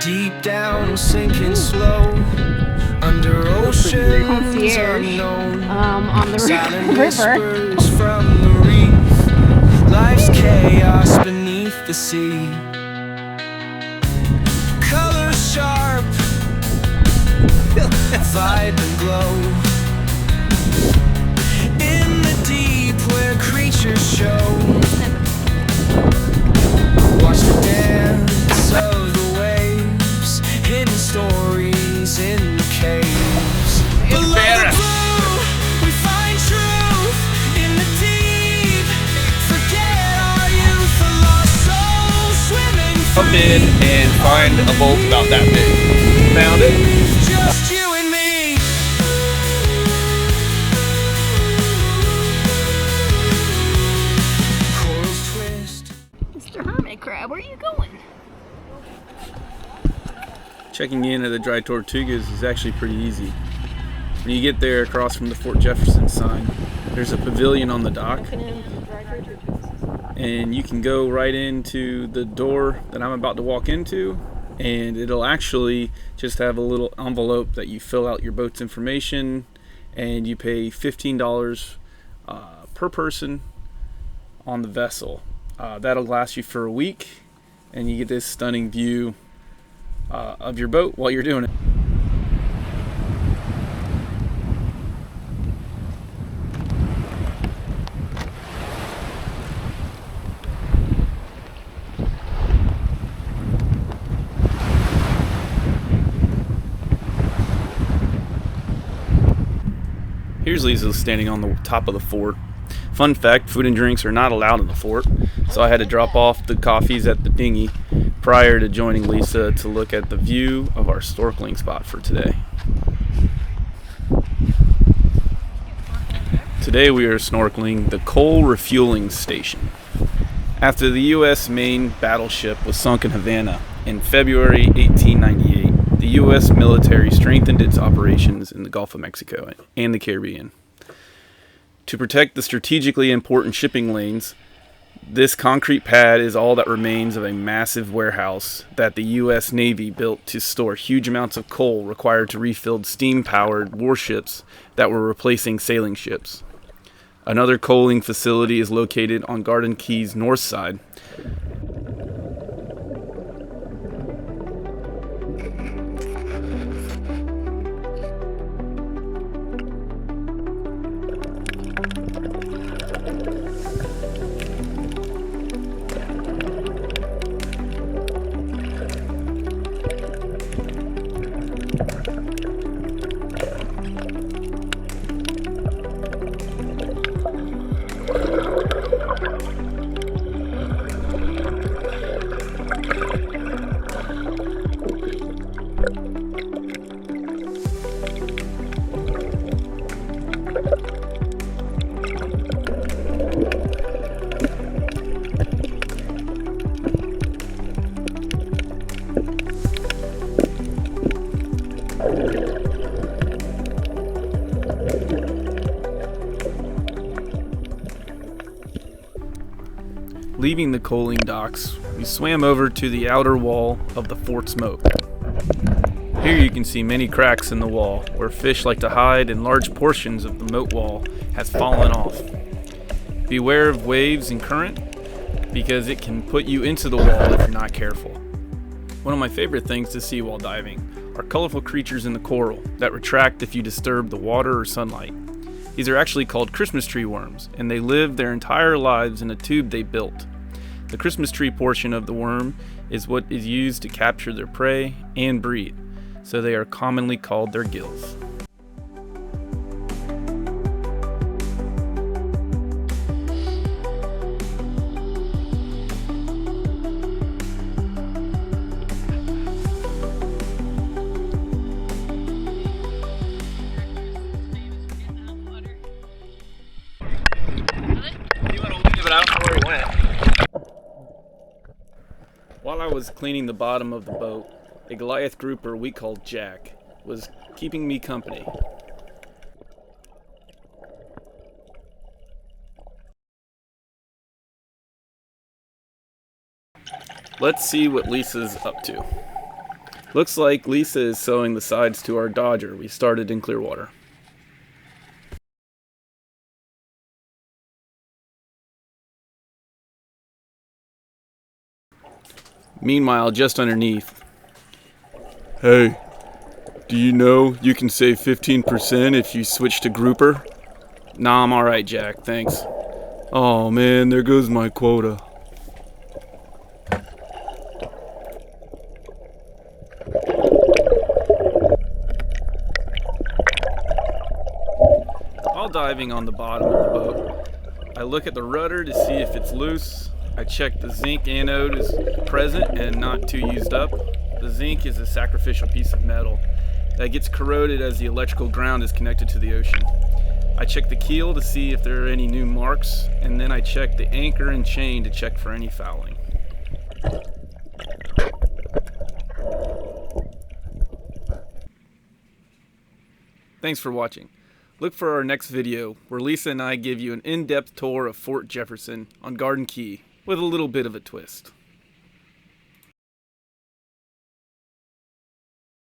Deep down, sinking slow under oceans unknown. On the Silent river. whispers from the reef. Life's chaos beneath the sea. Colors sharp, vibrant glow. In the deep where creatures show. Watch the dance of the waves. Hidden stories in the caves. Below the blue, we find truth in the deep. Forget our youth, a lost soul swimming free. Come in and find a boat about that big. Found it. Just you and me. Corals twist. Mr. Hermit Crab, where are you going? Checking in at the Dry Tortugas is actually pretty easy. When you get there across from the Fort Jefferson sign, there's a pavilion on the dock. And you can go right into the door that I'm about to walk into, and it'll actually just have a little envelope that you fill out your boat's information, and you pay $15 per person on the vessel. That'll last you for a week, and you get this stunning view of your boat while you're doing it. Here's Lisa standing on the top of the fort. Fun fact, food and drinks are not allowed in the fort, so I had to drop off the coffees at the dinghy prior to joining Lisa to look at the view of our snorkeling spot for today. Today we are snorkeling the coal refueling station. After the U.S. main battleship was sunk in Havana in February 1898, the U.S. military strengthened its operations in the Gulf of Mexico and the Caribbean. To protect the strategically important shipping lanes, this concrete pad is all that remains of a massive warehouse that the U.S. Navy built to store huge amounts of coal required to refuel steam-powered warships that were replacing sailing ships. Another coaling facility is located on Garden Key's north side. Leaving the coaling docks, we swam over to the outer wall of the fort's moat. Here you can see many cracks in the wall where fish like to hide, and large portions of the moat wall has fallen off. Beware of waves and current, because it can put you into the wall if you're not careful. One of my favorite things to see while diving are colorful creatures in the coral that retract if you disturb the water or sunlight. These are actually called Christmas tree worms, and they live their entire lives in a tube they built. The Christmas tree portion of the worm is what is used to capture their prey and breed, so they are commonly called their gills. While I was cleaning the bottom of the boat, a Goliath grouper we called Jack was keeping me company. Let's see what Lisa's up to. Looks like Lisa is sewing the sides to our Dodger we started in Clearwater. Meanwhile, just underneath. Hey, do you know you can save 15% if you switch to grouper? Nah, I'm alright, Jack, thanks. Oh man, there goes my quota. While diving on the bottom of the boat, I look at the rudder to see if it's loose. I check the zinc anode is present and not too used up. The zinc is a sacrificial piece of metal that gets corroded as the electrical ground is connected to the ocean. I check the keel to see if there are any new marks, and then I check the anchor and chain to check for any fouling. Thanks for watching. Look for our next video where Lisa and I give you an in-depth tour of Fort Jefferson on Garden Key with a little bit of a twist.